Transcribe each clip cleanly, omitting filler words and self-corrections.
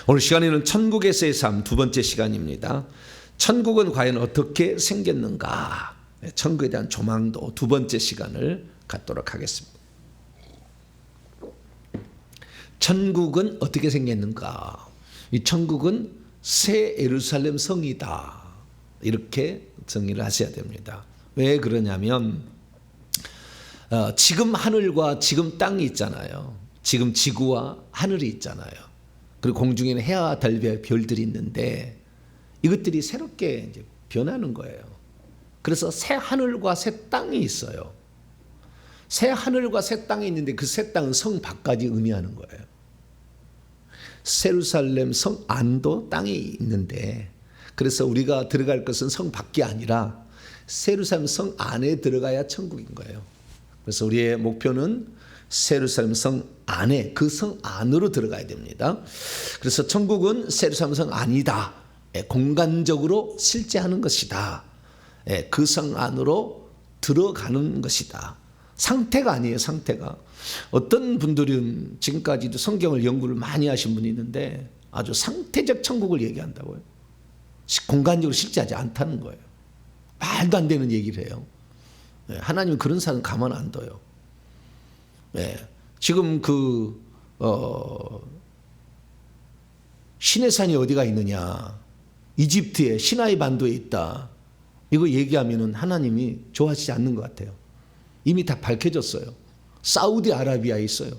오늘 시간에는 천국에서의 삶 두 번째 시간입니다. 천국은 과연 어떻게 생겼는가? 천국에 대한 조망도 두 번째 시간을 갖도록 하겠습니다. 천국은 어떻게 생겼는가? 이 천국은 새 예루살렘 성이다. 이렇게 정의를 하셔야 됩니다. 왜 그러냐면 지금 하늘과 지금 땅이 있잖아요. 지금 지구와 하늘이 있잖아요. 그리고 공중에는 해와 달별, 별들이 있는데 이것들이 새롭게 이제 변하는 거예요. 그래서 새 하늘과 새 땅이 있어요. 새 하늘과 새 땅이 있는데 그 새 땅은 성 밖까지 의미하는 거예요. 예루살렘 성 안도 땅이 있는데 그래서 우리가 들어갈 것은 성 밖이 아니라 예루살렘 성 안에 들어가야 천국인 거예요. 그래서 우리의 목표는 예루살렘 성 안에, 그 성 안으로 들어가야 됩니다. 그래서 천국은 예루살렘 성 안이다. 공간적으로 실제하는 것이다. 그 성 안으로 들어가는 것이다. 상태가 아니에요, 상태가. 어떤 분들은 지금까지도 성경을 연구를 많이 하신 분이 있는데 아주 상태적 천국을 얘기한다고요. 공간적으로 실제하지 않다는 거예요. 말도 안 되는 얘기를 해요. 하나님은 그런 사람 가만 안 둬요. 지금 신의 산이 어디가 있느냐? 이집트의 시나이 반도에 있다. 이거 얘기하면은 하나님이 좋아하시지 않는 것 같아요. 이미 다 밝혀졌어요. 사우디아라비아에 있어요.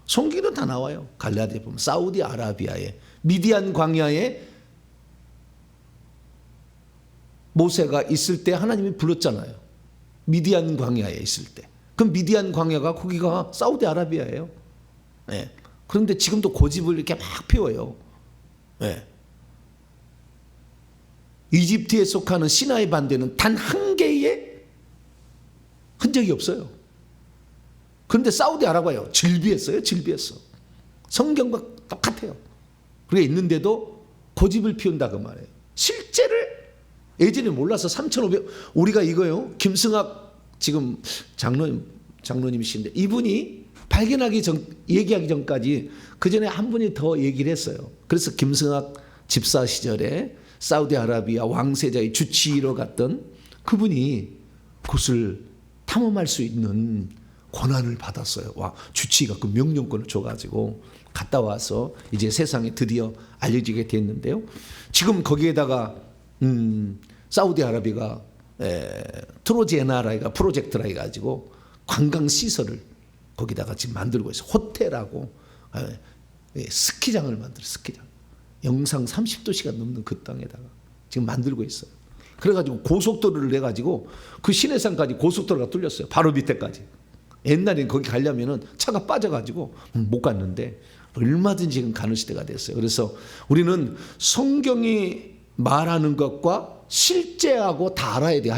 성경에도 다 나와요. 갈라디아에 보면 사우디아라비아에 미디안 광야에 모세가 있을 때 하나님이 불렀잖아요. 미디안 광야에 있을 때. 그럼 미디안 광야가 거기가 사우디아라비아예요. 그런데 지금도 고집을 이렇게 막 피워요. 이집트에 속하는 시나이 반도에는 단 한 개의 흔적이 없어요. 그런데 사우디아라비아요. 질비했어요. 질비했어. 성경과 똑같아요. 그게 있는데도 고집을 피운다 그 말이에요. 실제를 예전에 몰라서 3,500 우리가 이거요. 김승학 지금 장로님이신데 이분이 발견하기 전 얘기하기 전까지 그 전에 한 분이 더 얘기를 했어요. 그래서 김승학 집사 시절에 사우디아라비아 왕세자의 주치의로 갔던 그분이 그것을 탐험할 수 있는 권한을 받았어요. 와, 주치의가 그 명령권을 줘가지고 갔다 와서 이제 세상에 드디어 알려지게 됐는데요. 지금 거기에다가 사우디아라비아가 트로제나라가 프로젝트라 해가지고 관광시설을 거기다가 지금 만들고 있어요. 호텔하고 스키장을 만들어요. 스키장. 영상 30도씨가 넘는 그 땅에다가 지금 만들고 있어요. 그래가지고 고속도로를 내가지고 그 시내산까지 고속도로가 뚫렸어요. 바로 밑에까지. 옛날에는 거기 가려면은 차가 빠져가지고 못 갔는데 얼마든지 지금 가는 시대가 됐어요. 그래서 우리는 성경이 말하는 것과 실제하고 다 알아야 돼요.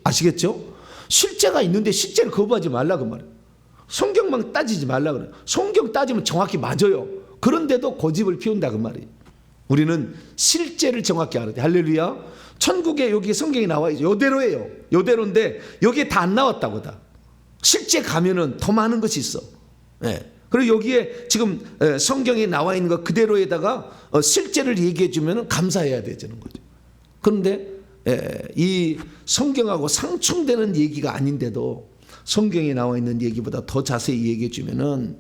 아시겠죠? 실제가 있는데 실제를 거부하지 말라 그 말이에요. 성경만 따지지 말라 그래요. 성경 따지면 정확히 맞아요. 그런데도 고집을 피운다 그 말이에요. 우리는 실제를 정확히 알아야 돼요. 할렐루야. 천국에 여기 성경이 나와 있죠. 요대로예요. 요대로인데 여기에 다 안 나왔다고 다. 실제 가면은 더 많은 것이 있어. 그리고 여기에 지금 성경에 나와 있는 것 그대로에다가 실제를 얘기해 주면 감사해야 되는 거죠. 그런데 이 성경하고 상충되는 얘기가 아닌데도 성경에 나와 있는 얘기보다 더 자세히 얘기해 주면은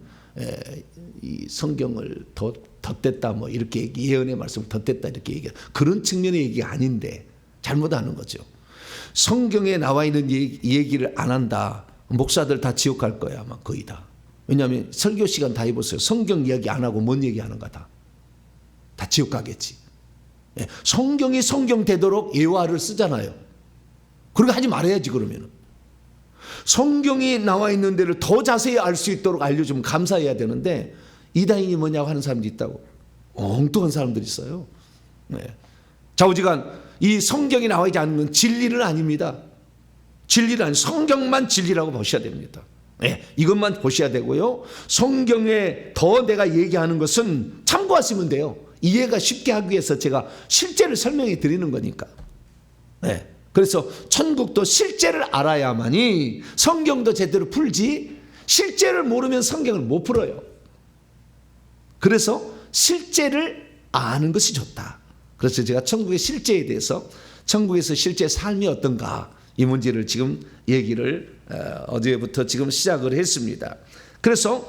이 성경을 더 덧댔다 뭐 이렇게 예언의 말씀을 덧댔다 이렇게 얘기 그런 측면의 얘기가 아닌데 잘못하는 거죠. 성경에 나와 있는 얘기를 안 한다. 목사들 다 지옥 갈 거야 아마 거의 다. 왜냐하면 설교 시간 다 해보세요. 성경 이야기 안 하고 뭔 얘기 하는가 다 지옥 가겠지. 성경이 성경 되도록 예화를 쓰잖아요. 그렇게 하지 말아야지 그러면은. 성경이 나와 있는 데를 더 자세히 알 수 있도록 알려주면 감사해야 되는데 이단이 뭐냐고 하는 사람도 있다고. 엉뚱한 사람들이 있어요. 좌우지간 이 성경이 나와 있지 않으면 진리는 아닙니다. 진리는 아니 성경만 진리라고 보셔야 됩니다. 이것만 보셔야 되고요. 성경에 더 내가 얘기하는 것은 참고하시면 돼요. 이해가 쉽게 하기 위해서 제가 실제를 설명해 드리는 거니까. 그래서 천국도 실제를 알아야만이 성경도 제대로 풀지 실제를 모르면 성경을 못 풀어요. 그래서 실제를 아는 것이 좋다. 그래서 제가 천국의 실제에 대해서, 천국에서 실제 삶이 어떤가, 이 문제를 지금 얘기를 어제부터 지금 시작을 했습니다. 그래서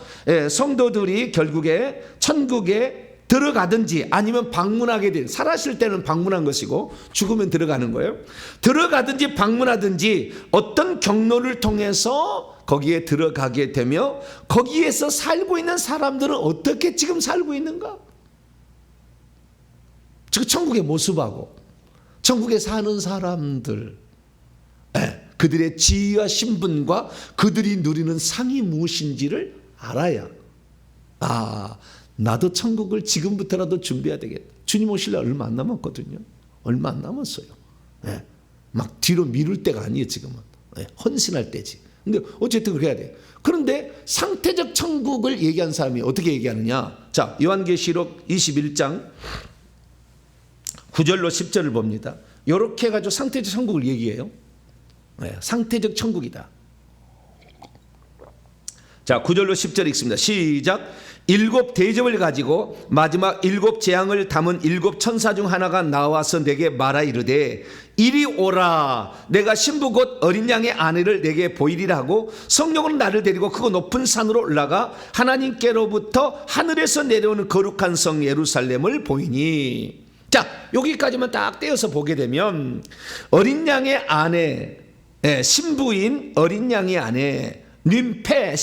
성도들이 결국에 천국에 들어가든지 아니면 방문하게 된, 살았을 때는 방문한 것이고 죽으면 들어가는 거예요. 들어가든지 방문하든지 어떤 경로를 통해서 거기에 들어가게 되며 거기에서 살고 있는 사람들은 어떻게 지금 살고 있는가? 즉 천국의 모습하고 천국에 사는 사람들, 그들의 지위와 신분과 그들이 누리는 상이 무엇인지를 알아야, 나도 천국을 지금부터라도 준비해야 되겠다. 주님 오실 날 얼마 안 남았거든요. 얼마 안 남았어요. 막 뒤로 미룰 때가 아니에요. 지금은 헌신할 때지. 근데 어쨌든 그래야 돼요. 그런데 상태적 천국을 얘기한 사람이 어떻게 얘기하느냐? 자, 요한계시록 21장 9절로 10절을 봅니다. 이렇게 해가지고 상태적 천국을 얘기해요. 상태적 천국이다. 자, 9절로 10절 읽습니다. 시작. 7 대접을 가지고 마지막 7 재앙을 담은 7 천사 중 하나가 나와서 내게 말하 이르되 이리 오라. 내가 신부 곧 어린 양의 아내를 내게 보이리라 하고 성령으로 나를 데리고 크고 높은 산으로 올라가 하나님께로부터 하늘에서 내려오는 거룩한 성 예루살렘을 보이니. 자, 여기까지만 딱 떼어서 보게 되면 어린 양의 아내, 신부인 어린 양의 아내 님페,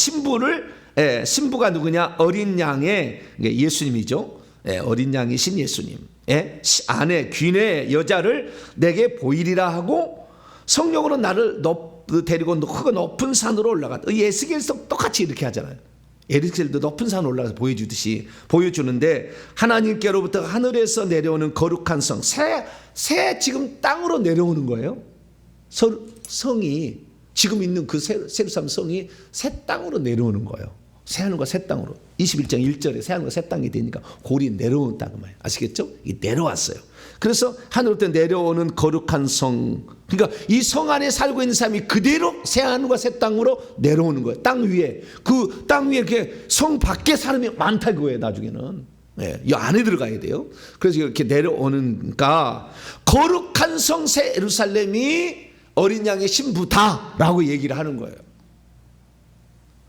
신부가 누구냐? 어린 양의 예수님이죠. 어린 양이신 예수님의 아내 귀내 여자를 내게 보이리라 하고 성령으로 나를 데리고 크고 높은 산으로 올라갔다. 에스겔도 똑같이 이렇게 하잖아요. 에스겔도 높은 산 올라가서 보여주듯이 보여주는데 하나님께로부터 하늘에서 내려오는 거룩한 성, 새 지금 땅으로 내려오는 거예요. 성이 지금 있는 그 세루살렘 성이 새 땅으로 내려오는 거예요. 새 하늘과 새 땅으로. 21장 1절에 새 하늘과 새 땅이 되니까 골이 내려온다 그 말이에요. 아시겠죠? 이게 내려왔어요. 그래서 하늘부터 내려오는 거룩한 성, 그러니까 이 성 안에 살고 있는 사람이 그대로 새 하늘과 새 땅으로 내려오는 거예요. 땅 위에, 그 땅 위에 이렇게 성 밖에 사람이 많다 그거예요. 나중에는 이 안에 들어가야 돼요. 그래서 이렇게 내려오는가, 거룩한 성 새 예루살렘이 어린 양의 신부다라고 얘기를 하는 거예요.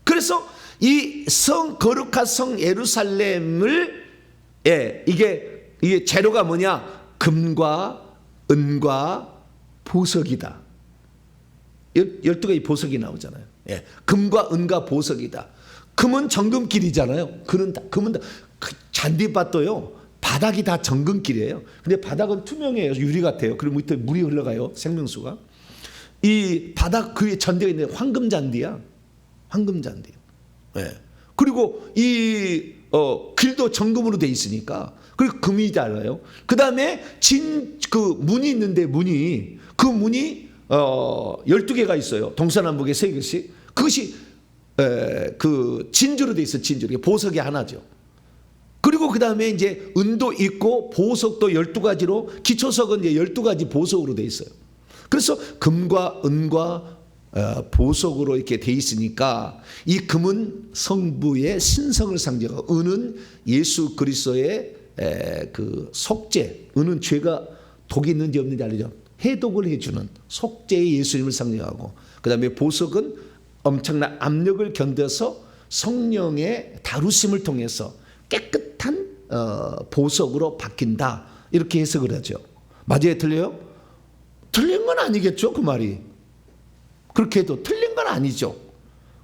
그래서 이 거룩한 성 예루살렘을, 이게 재료가 뭐냐? 금과 은과 보석이다. 12가지 보석이 나오잖아요. 금과 은과 보석이다. 금은 정금길이잖아요. 금은 다 잔디밭도요, 바닥이 다 정금길이에요. 근데 바닥은 투명해요. 유리 같아요. 그리고 밑에 물이 흘러가요. 생명수가. 이 바닥 그에 전대가 있는 황금잔디야. 황금잔디. 그리고 이 길도 정금으로 돼 있으니까, 그리고 금이잖아요. 그 다음에 그 문이 있는데 그 문이 12개가 있어요. 동서남북에 3개씩. 그것이 그 진주로 돼 있어. 진주. 보석이 하나죠. 그리고 그 다음에 이제 은도 있고 보석도 12가지로, 기초석은 이제 12가지 보석으로 돼 있어요. 그래서 금과 은과 보석으로 이렇게 돼 있으니까, 이 금은 성부의 신성을 상징하고 은은 예수 그리스도의 그 속죄, 은은 죄가 독이 있는지 없는지 알죠. 해독을 해주는 속죄의 예수님을 상징하고, 그 다음에 보석은 엄청난 압력을 견뎌서 성령의 다루심을 통해서 깨끗한 보석으로 바뀐다, 이렇게 해석을 하죠. 맞아요? 틀려요? 틀린 건 아니겠죠, 그 말이. 그렇게 해도 틀린 건 아니죠.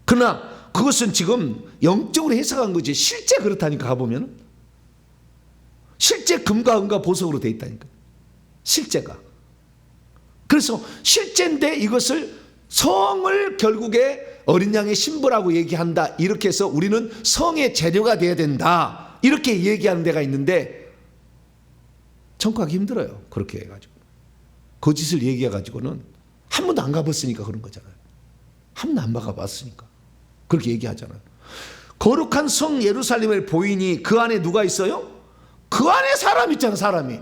그러나 그것은 지금 영적으로 해석한 거지, 실제 그렇다니까. 가보면 실제 금과 은과 보석으로 돼 있다니까, 실제가. 그래서 실제인데 이것을 성을 결국에 어린 양의 신부라고 얘기한다, 이렇게 해서 우리는 성의 재료가 돼야 된다, 이렇게 얘기하는 데가 있는데 청구하기 힘들어요. 그렇게 해가지고 거짓을 얘기해가지고는, 한 번도 안 가봤으니까 그런 거잖아요. 한 번도 안 가봤으니까 그렇게 얘기하잖아요. 거룩한 성 예루살렘을 보이니 그 안에 누가 있어요? 그 안에 사람 있잖아. 사람이.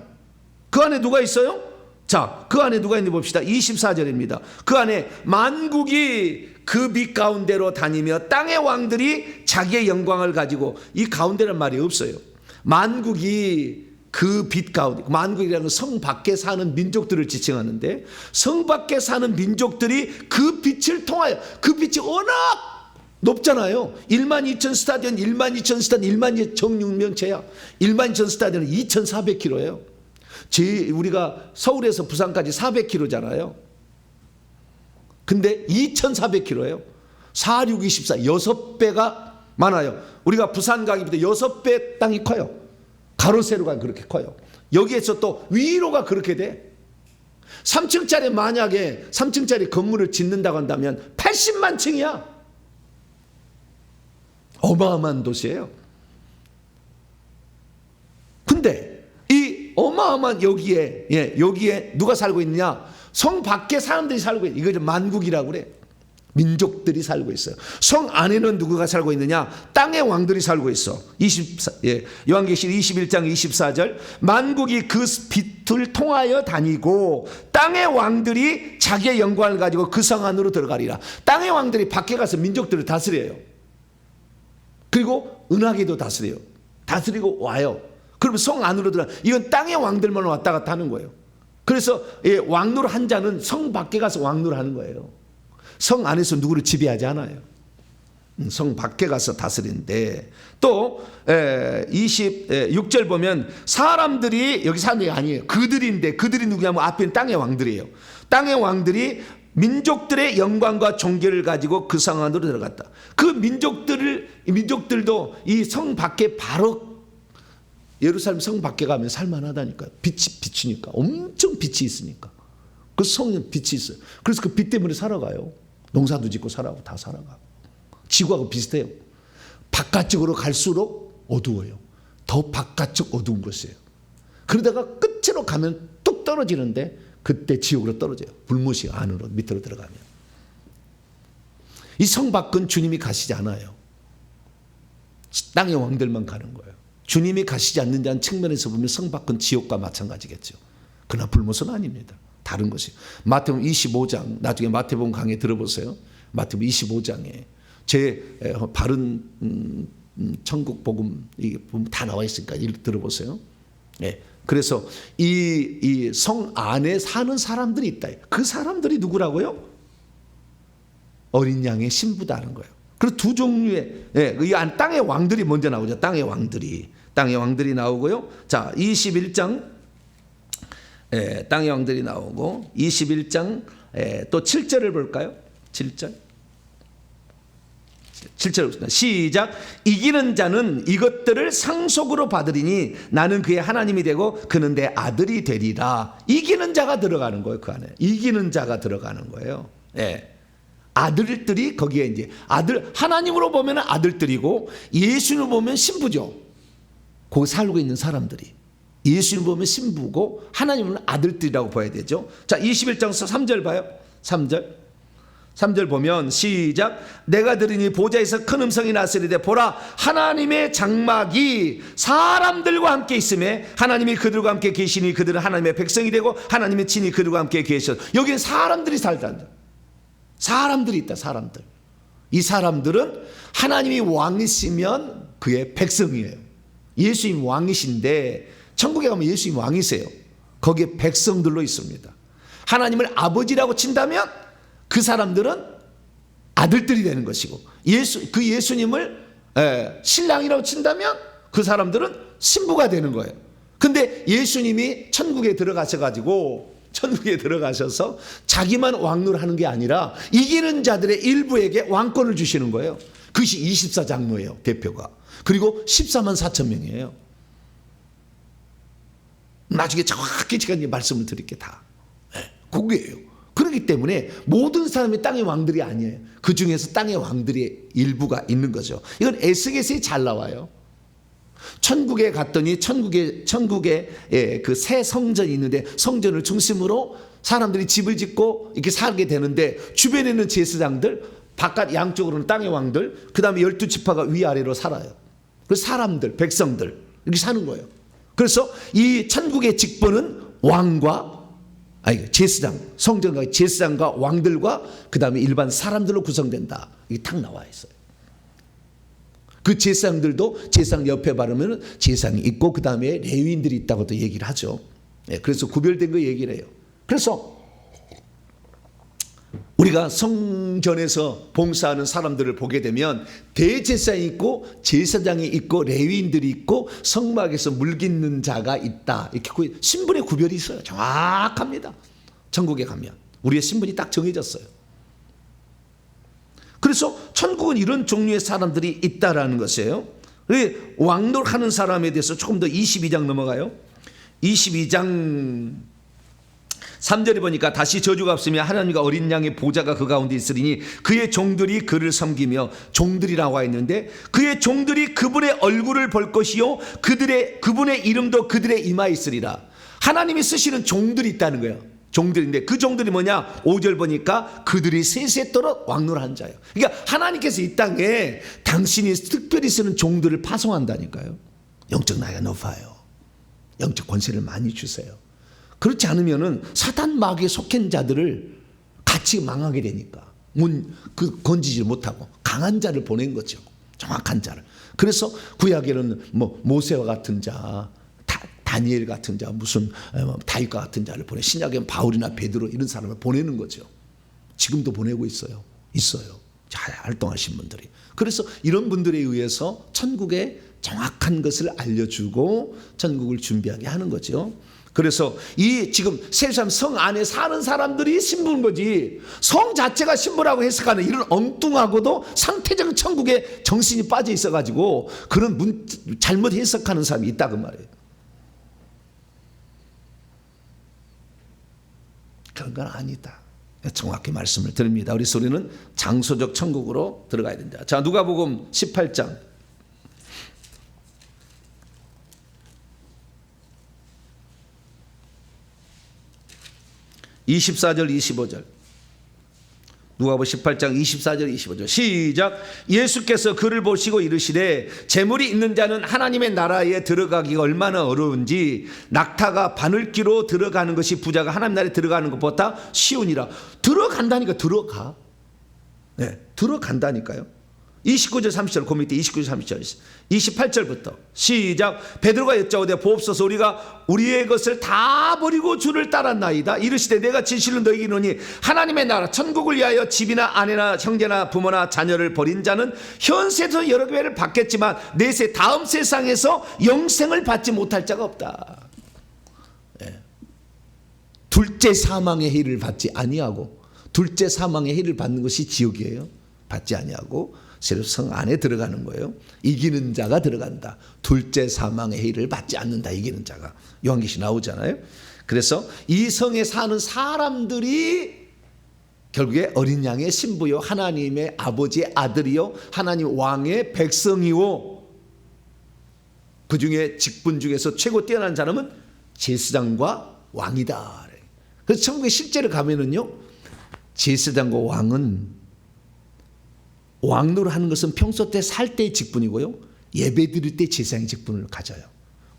그 안에 누가 있어요? 자, 그 안에 누가 있는지 봅시다. 24절입니다. 그 안에 만국이 그 빛 가운데로 다니며 땅의 왕들이 자기의 영광을 가지고, 이 가운데란 말이 없어요. 만국이 그 빛 가운데, 만국이라는 건 성 밖에 사는 민족들을 지칭하는데, 성 밖에 사는 민족들이 그 빛을 통하여, 그 빛이 워낙 높잖아요. 12,000 스타디온, 12,000 스타디온, 12,000 정육면체야. 12,000 스타디온은 2,400km예요. 우리가 서울에서 부산까지 400km잖아요. 근데 2,400km예요. 4, 6, 24, 6배가 많아요. 우리가 부산 가기보다 6배 땅이 커요. 가로 세로가 그렇게 커요. 여기에서 또 위로가 그렇게 돼. 3층짜리, 만약에 3층짜리 건물을 짓는다고 한다면 80만 층이야. 어마어마한 도시예요. 근데 이 어마어마한 여기에 누가 살고 있느냐? 성 밖에 사람들이 살고 있어요. 이걸 만국이라고 그래. 민족들이 살고 있어요. 성 안에는 누구가 살고 있느냐? 땅의 왕들이 살고 있어. 요한계시록 21장 24절, 만국이 그 빛을 통하여 다니고 땅의 왕들이 자기의 영광을 가지고 그 성 안으로 들어가리라. 땅의 왕들이 밖에 가서 민족들을 다스려요. 그리고 은하계도 다스려요. 다스리고 와요. 그러면 성 안으로 들어가. 이건 땅의 왕들만 왔다 갔다 하는 거예요. 그래서 왕노를 한 자는 성 밖에 가서 왕노를 하는 거예요. 성 안에서 누구를 지배하지 않아요. 성 밖에 가서 다스리는데, 또 26절 보면 사람들이, 여기 사람들이 아니에요. 그들인데, 그들이 누구냐면 앞에는 땅의 왕들이에요. 땅의 왕들이 민족들의 영광과 존귀를 가지고 그 성 안으로 들어갔다. 그 민족들도 이 성 밖에, 바로 예루살렘 성 밖에 가면 살만하다니까요. 빛이 비치니까, 엄청 빛이 있으니까. 그 성에 빛이 있어요. 그래서 그 빛 때문에 살아가요. 농사도 짓고 살아가고 다 살아가. 지구하고 비슷해요. 바깥쪽으로 갈수록 어두워요. 더 바깥쪽 어두운 것이에요. 그러다가 끝으로 가면 뚝 떨어지는데, 그때 지옥으로 떨어져요. 불못이 안으로, 밑으로 들어가면. 이 성 밖은 주님이 가시지 않아요. 땅의 왕들만 가는 거예요. 주님이 가시지 않는다는 측면에서 보면 성 밖은 지옥과 마찬가지겠죠. 그러나 불못은 아닙니다. 다른 것이. 마태복음 25장, 나중에 마태복음 강의 들어보세요. 마태복음 25장에 제 바른 천국 복음 다 나와 있으니까 들어보세요. 네. 그래서 이 성 안에 사는 사람들이 있다. 그 사람들이 누구라고요? 어린 양의 신부다는 거예요. 그리고 두 종류의, 이 땅의 왕들이 먼저 나오죠. 땅의 왕들이 나오고요. 자, 21장 땅의 왕들이 나오고, 21장 또 7절을 볼까요? 7절 시작. 이기는 자는 이것들을 상속으로 받으리니 나는 그의 하나님이 되고 그는 내 아들이 되리라. 이기는 자가 들어가는 거예요. 그 안에 이기는 자가 들어가는 거예요. 아들들이 거기에 이제 아들, 하나님으로 보면 아들들이고 예수님으로 보면 신부죠. 거기 살고 있는 사람들이 예수님 보면 신부고 하나님은 아들들이라고 봐야 되죠. 자, 21장에서 3절 봐요. 3절 보면 시작. 내가 들으니 보좌에서 큰 음성이 났으리되 보라, 하나님의 장막이 사람들과 함께 있음에 하나님이 그들과 함께 계시니 그들은 하나님의 백성이 되고 하나님의 친히 그들과 함께 계셔. 여기는 사람들이 살다. 사람들이 있다. 사람들. 이 사람들은 하나님이 왕이시면 그의 백성이에요. 예수님 왕이신데 천국에 가면 예수님 왕이세요. 거기에 백성들로 있습니다. 하나님을 아버지라고 친다면 그 사람들은 아들들이 되는 것이고, 그 예수님을 신랑이라고 친다면 그 사람들은 신부가 되는 거예요. 근데 예수님이 천국에 들어가셔서 자기만 왕노를 하는 게 아니라 이기는 자들의 일부에게 왕권을 주시는 거예요. 그것이 24장로예요. 대표가. 그리고 14만 4천 명이에요. 나중에 정확히 제가 말씀을 드릴게 다. 그게예요. 그렇기 때문에 모든 사람이 땅의 왕들이 아니에요. 그 중에서 땅의 왕들의 일부가 있는 거죠. 이건 에스겔서에 잘 나와요. 천국에 갔더니 천국에 그 새 성전이 있는데 성전을 중심으로 사람들이 집을 짓고 이렇게 살게 되는데 주변에 있는 제사장들, 바깥 양쪽으로는 땅의 왕들, 그 다음에 12지파가 위아래로 살아요. 그래서 사람들, 백성들 이렇게 사는 거예요. 그래서 이 천국의 직분은 제사장, 성전과 제사장과 왕들과 그 다음에 일반 사람들로 구성된다. 이게 딱 나와 있어요. 그 제사장들도 제사장 옆에 바르면 제사장이 있고 그 다음에 레위인들이 있다고 또 얘기를 하죠. 그래서 구별된 거 얘기를 해요. 그래서 우리가 성전에서 봉사하는 사람들을 보게 되면 대제사장이 있고 제사장이 있고 레위인들이 있고 성막에서 물 깃는 자가 있다. 이렇게 신분의 구별이 있어요. 정확합니다. 천국에 가면 우리의 신분이 딱 정해졌어요. 그래서 천국은 이런 종류의 사람들이 있다라는 것이에요. 왕노하는 사람에 대해서 조금 더 22장 넘어가요. 22장 3절에 보니까 다시 저주가 없으며 하나님과 어린 양의 보좌가 그 가운데 있으리니 그의 종들이 그를 섬기며, 종들이라고 와 있는데 그의 종들이 그분의 얼굴을 볼 것이요 그분의 이름도 그들의 이마에 있으리라. 하나님이 쓰시는 종들이 있다는 거예요. 종들인데 그 종들이 뭐냐? 5절 보니까 그들이 세세토록 왕노한 자예요. 그러니까 하나님께서 이 땅에 당신이 특별히 쓰는 종들을 파송한다니까요. 영적 나이가 높아요. 영적 권세를 많이 주세요. 그렇지 않으면은 사단 마귀에 속한 자들을 같이 망하게 되니까 건지지 못하고 강한 자를 보낸 거죠. 정확한 자를. 그래서 구약에는 모세와 같은 자, 다니엘 같은 자, 무슨 다윗과 같은 자를 보내. 신약에는 바울이나 베드로 이런 사람을 보내는 거죠. 지금도 보내고 있어요. 잘 활동하신 분들이. 그래서 이런 분들에 의해서 천국의 정확한 것을 알려주고 천국을 준비하게 하는 거죠. 그래서 이 지금 세상 성 안에 사는 사람들이 신부인 거지, 성 자체가 신부라고 해석하는 이런 엉뚱하고도 상태적 천국에 정신이 빠져 있어가지고 그런 잘못 해석하는 사람이 있다 그 말이에요. 그런 건 아니다. 정확히 말씀을 드립니다. 우리 소리는 장소적 천국으로 들어가야 된다. 자, 누가복음 18장 24절 25절. 누가복음 18장 24절 25절 시작. 예수께서 그를 보시고 이르시되 재물이 있는 자는 하나님의 나라에 들어가기가 얼마나 어려운지 낙타가 바늘기로 들어가는 것이 부자가 하나님 나라에 들어가는 것보다 쉬우니라. 들어간다니까. 들어가. 네, 들어간다니까요. 29절 30절 그 밑에 29절 30절 28절부터 시작. 베드로가 여짜오되 보옵소서 우리가 우리의 것을 다 버리고 주를 따랐나이다. 이르시되 내가 진실로 너희에게 이르노니 하나님의 나라 천국을 위하여 집이나 아내나 형제나 부모나 자녀를 버린 자는 현세에서 여러 배를 받겠지만 내세 다음 세상에서 영생을 받지 못할 자가 없다. 둘째 사망의 해를 받지 아니하고, 둘째 사망의 해를 받는 것이 지옥이에요. 받지 아니하고 새로 성 안에 들어가는 거예요. 이기는 자가 들어간다. 둘째 사망의 해를 받지 않는다. 이기는 자가. 요한계시 나오잖아요. 그래서 이 성에 사는 사람들이 결국에 어린 양의 신부요, 하나님의 아버지의 아들이요, 하나님 왕의 백성이요, 그 중에 직분 중에서 최고 뛰어난 사람은 제사장과 왕이다. 그래서 천국에 실제로 가면은요, 제사장과 왕은 왕노를 하는 것은 평소 때 살 때의 직분이고요, 예배 드릴 때 제사장의 직분을 가져요.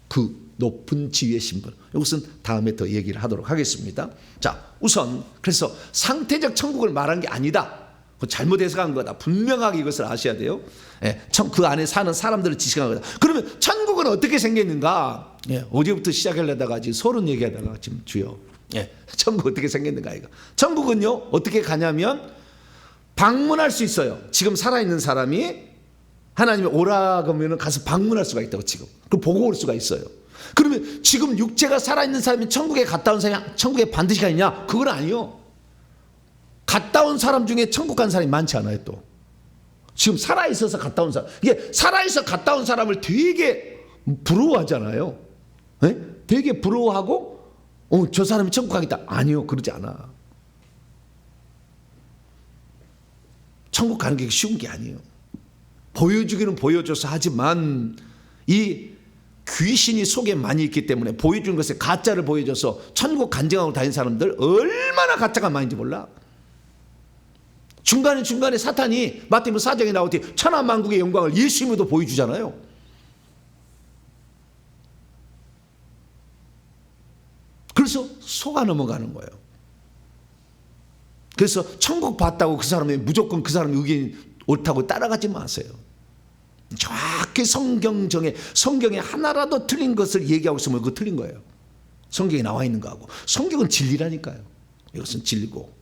그 높은 지위의 신분. 이것은 다음에 더 얘기를 하도록 하겠습니다. 자, 우선 그래서 상태적 천국을 말한 게 아니다. 잘못 해석한 거다. 분명하게 이것을 아셔야 돼요. 그 안에 사는 사람들을 지칭한 거다. 그러면 천국은 어떻게 생겼는가? 어제부터 시작하려다가 지금 서른 얘기하다가 지금 주요. 천국 어떻게 생겼는가 이거. 천국은요 어떻게 가냐면 방문할 수 있어요. 지금 살아있는 사람이 하나님이 오라 그러면 가서 방문할 수가 있다고. 지금 그럼 보고 올 수가 있어요. 그러면 지금 육체가 살아있는 사람이 천국에 갔다 온 사람이 천국에 반드시 가느냐? 그건 아니요. 갔다 온 사람 중에 천국 간 사람이 많지 않아요. 또 지금 살아있어서 갔다 온 사람, 이게 살아있어 갔다 온 사람을 되게 부러워하잖아요. 되게 부러워하고 저 사람이 천국 가겠다. 아니요, 그러지 않아. 천국 가는 게 쉬운 게 아니에요. 보여주기는 보여줘서 하지만 이 귀신이 속에 많이 있기 때문에 보여준 것에 가짜를 보여줘서 천국 간증하고 다니는 사람들 얼마나 가짜가 많은지 몰라. 중간에 사탄이 마태복음 4장에 나오듯이 천하만국의 영광을 예수님으로 보여주잖아요. 그래서 속아 넘어가는 거예요. 그래서 천국 봤다고 그 사람이 무조건 그 사람의 의견이 옳다고 따라가지 마세요. 정확히 성경에 하나라도 틀린 것을 얘기하고 있으면 그거 틀린 거예요. 성경에 나와 있는 거하고. 성경은 진리라니까요. 이것은 진리고.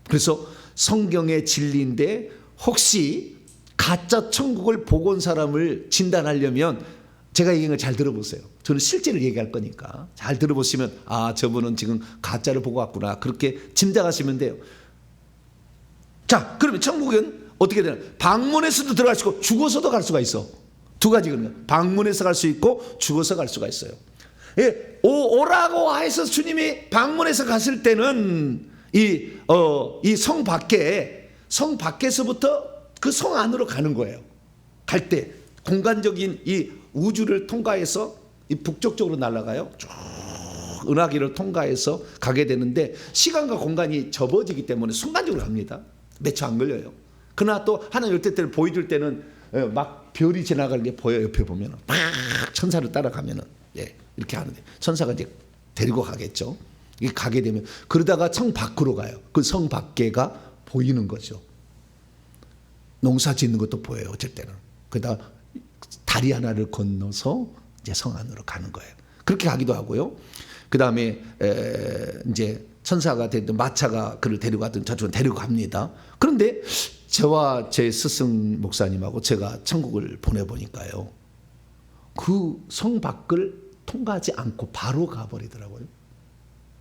그래서 성경의 진리인데 혹시 가짜 천국을 보고 온 사람을 진단하려면 제가 얘기한 걸 잘 들어보세요. 저는 실제로 얘기할 거니까 잘 들어보시면 아, 저분은 지금 가짜를 보고 왔구나, 그렇게 짐작하시면 돼요. 자, 그러면 천국은 어떻게 되나? 방문해서도 들어갈 수 있고 죽어서도 갈 수가 있어. 두 가지거든요. 방문해서 갈 수 있고 죽어서 갈 수가 있어요. 예, 오라고 해서 주님이 방문해서 갔을 때는 이 성 밖에서부터 그 성 안으로 가는 거예요. 갈 때 공간적인 이 우주를 통과해서 이 북쪽쪽으로 날아가요. 쭉 은하계를 통과해서 가게 되는데 시간과 공간이 접어지기 때문에 순간적으로 갑니다. 몇 초 안 걸려요. 그러나 또 하나님 열대 때를 보여줄 때는 막 별이 지나가는 게 보여. 옆에 보면은 막 천사를 따라가면은 이렇게 하는데 천사가 이제 데리고 가겠죠. 이게 가게 되면 그러다가 성 밖으로 가요. 그 성 밖에가 보이는 거죠. 농사 짓는 것도 보여요. 어쩔 때는. 그러다 다리 하나를 건너서 이제 성 안으로 가는 거예요. 그렇게 가기도 하고요. 그 다음에 이제 천사가 되든 마차가 그를 데려가든 저쪽은 데려갑니다. 그런데 저와 제 스승 목사님하고 제가 천국을 보내보니까요, 그 성 밖을 통과하지 않고 바로 가버리더라고요.